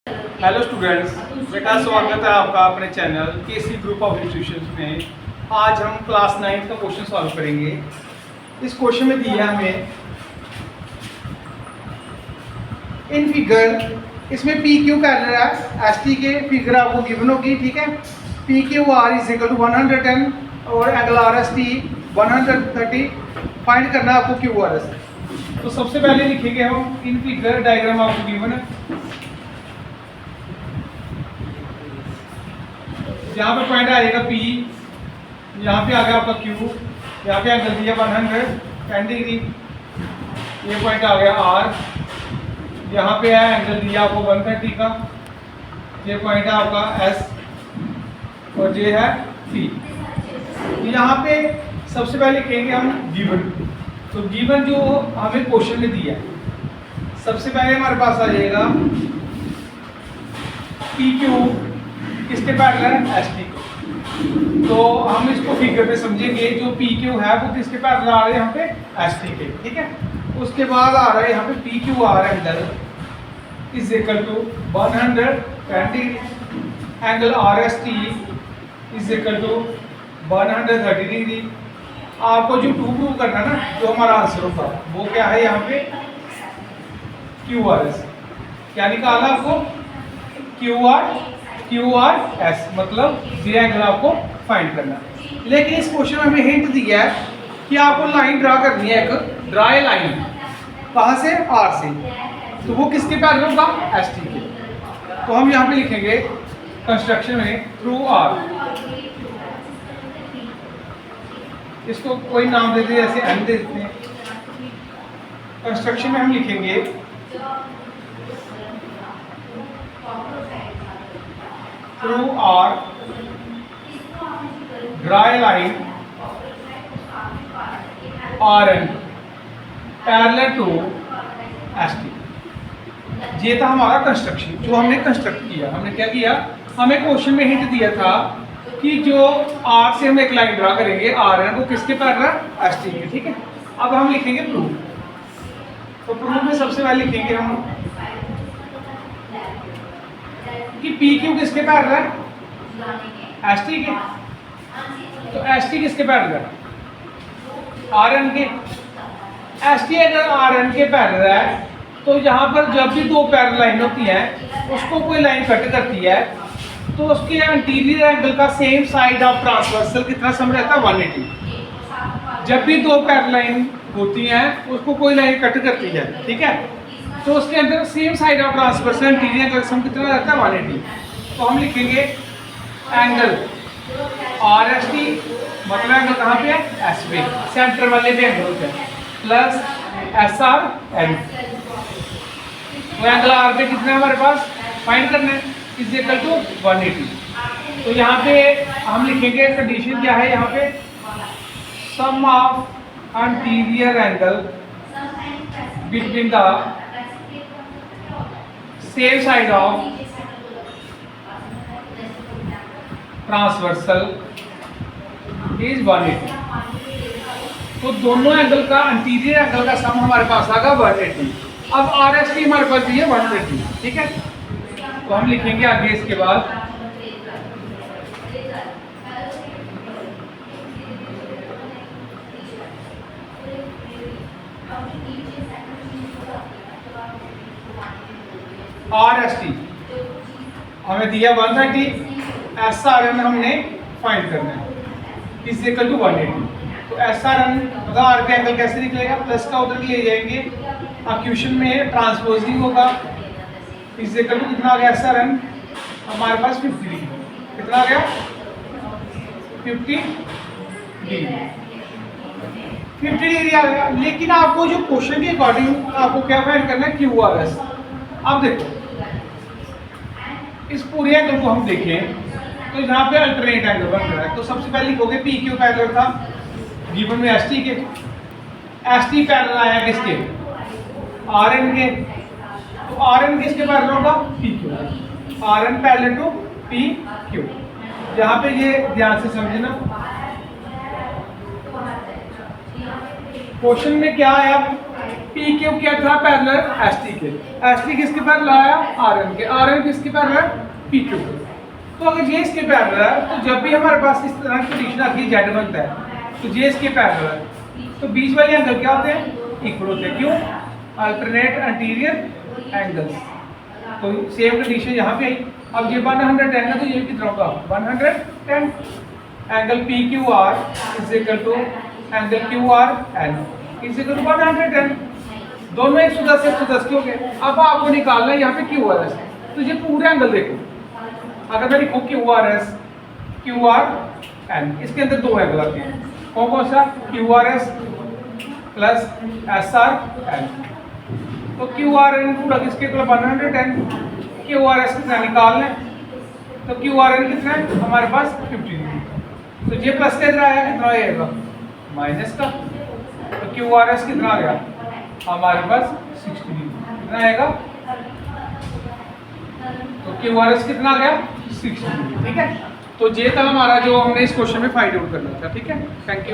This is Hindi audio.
हेलो स्टूडेंट्स, बेटा स्वागत है आपका अपने channel KC group of institutions में। आज हम क्लास 9 का क्वेश्चन सॉल्व करेंगे। इस क्वेश्चन में दिया हमें इन फिगर, इसमें पी क्यू पैरेलल है एस टी के, फिगर आपको गिवन होगी, ठीक है। P Q R is equal to 110 और angle R S T 130 find करना है आपको क्यू आर एस। तो सबसे पहले लिखेंगे हम इन फिगर, डायग्राम आपको गिवन है। यहाँ पे पॉइंट आएगा P, यहाँ पे आ गया आपका Q, यहाँ पे एंगल दिया 110 डिग्री, ये पॉइंट आ गया R, यहाँ पे है एंगल दिया आपको 130 का, ये पॉइंट है आपका S और ये है P। यहाँ पे सबसे पहले लिखेंगे हम गिवन। तो गिवन जो हमें क्वेश्चन में दिया है, सबसे पहले हमारे पास आ जाएगा PQ किसके पैरेलल है, एस टी को। तो हम इसको फिगर पे समझेंगे, जो पी क्यू है वो किसके पैरेलल आ रहा है, यहाँ पे एस टी के, ठीक है। उसके बाद आ रहा है यहाँ पे P Q R angle is equal to 110 degree, angle R S T is equal to 130 degree. आपको जो टू प्रूव करना है ना, जो हमारा आंसर होगा वो क्या है, यहाँ पे क्यू आर एस। क्या निकाला आपको, क्यू आर एस, मतलब ये एंगल आपको फाइंड करना है। लेकिन इस क्वेश्चन में हमें हिंट दिया है कि आपको लाइन ड्रा करनी है, एक ड्रा ए लाइन, कहाँ से, आर से। तो वो किसके पैरेलल होगा, एस टी के। तो हम यहाँ पे लिखेंगे कंस्ट्रक्शन में थ्रू आर, इसको कोई नाम देते हैं, जैसे एन दे देते हैं। कंस्ट्रक्शन में हम लिखेंगे through R draw a line R N parallel to S T. ये था हमारा कंस्ट्रक्शन जो हमने कंस्ट्रक्ट किया। हमने क्या किया, हमें क्वेश्चन में हिंट दिया था कि जो आर से हम एक लाइन ड्रा करेंगे आर एन, वो किसके पैरेलल, एस टी के, ठीक है। अब हम लिखेंगे प्रूफ। तो प्रूफ में सबसे पहले लिखेंगे हम कि पी क्यू किसके पैरेलल है, एस टी के। तो एस टी किसके पैरेलल है, आर एन के। एस टी अगर आर एन के पैरेलल है तो यहाँ पर जब भी दो पैरेलल लाइन होती है, उसको कोई लाइन कट करती है, तो उसके इंटीरियर एंगल का सेम साइड ऑफ ट्रांसवर्सल कितना सम रहता है, 180। जब भी दो पैरेलल लाइन होती हैं, उसको कोई लाइन कट करती है, ठीक है, तो उसके अंदर same side of transversal interior का सम कितना रहता है, 180। तो हम लिखेंगे एंगल आर एस टी, मतलब एंगल कहाँ पे है, एस पे, सेंटर वाले पे एंगल होता है, प्लस एस आर एन। तो एंगल आर पे कितना है हमारे पास, फाइंड करना है, इज इक्वल टू 180। तो यहाँ पे हम लिखेंगे कंडीशन क्या है, यहाँ पे sum of interior angle between the same side of transversal is 180। तो दोनों एंगल का, इंटीरियर एंगल का सम हमारे पास आ गया 180। अब आर एस टी हमारे पास भी है 130, ठीक है। तो हम लिखेंगे आगे इसके बाद आर एस टी हमें दिया 130, एस आर एन हमने फाइंड करना है, इज इक्वल टू 180। तो एस आर एन मतलब आर का एंगल कैसे निकलेगा, प्लस का उधर ले जाएंगे, क्वेश्चन में ट्रांसपोजिंग होगा, इज इक्वल टू कितना आ गया, एस आर एन हमारे पास 50 डिग्री, कितना आ गया, 50 डिग्री, 50 डिग्री आ गया। लेकिन आपको जो क्वेश्चन के अकॉर्डिंग आपको क्या फाइंड करना है, क्यू आर एस। अब देखो इस पूरे एंगल को हम देखें तो यहाँ पे अल्टरनेट एंगल बन रहा है। तो सबसे पहले लिखोगे पी क्यू पैरेलल था गिवन में एस टी के, एस टी पैरेलल आया किसके, आर एन के। तो आर एन किसके पैरेलल होगा, P Q, R N parallel to P Q. यहाँ पे ये ध्यान से समझना, क्वेश्चन में क्या आया, पी क्यू क्या था पैरेलल एस टी के, एस टी किसके पैरेलल आया आर एन के, आर एन किसके पैरेलल पी क्यू के। तो अगर ये इसके पैरेलल है तो जब भी हमारे पास इस तरह की कंडीशन आती है जेड बनता है तो ये इसके पैरेलल है, तो बीच वाले एंगल क्या होते हैं इक्वल होते हैं, क्यों अल्टरनेट एंटीरियर एंगल्स। तो सेम कंडीशन यहाँ पे आई। अब ये 110 है तो ये कितना होगा 110, angle P Q R is equal to angle Q R N is equal to 110। दोनों 110 110 के हो गए। अब आपको निकालना है यहाँ पे क्यू आर एस, तो ये पूरा एंगल देखो, अगर मैं लिखूँ Q R S Q R N, इसके अंदर दो एंगल आते हैं, कौन कौन सा Q R S plus S R N. तो क्यू आर एन पूरा किसके इक्वल 110, क्यू आर एस कितना निकालना है, तो क्यू आर एन कितना है हमारे पास 50 डिग्री, तो ये प्लस का इतना आया कितना आएगा माइनस का, तो क्यू आर एस कितना आ गया हमारे पास 60 डिग्री कितना आएगा, तो क्यू आर एस कितना आ गया 60 डिग्री। ठीक है, तो ये था हमारा जो हमने इस क्वेश्चन में फाइंड आउट करना था। ठीक है, थैंक यू।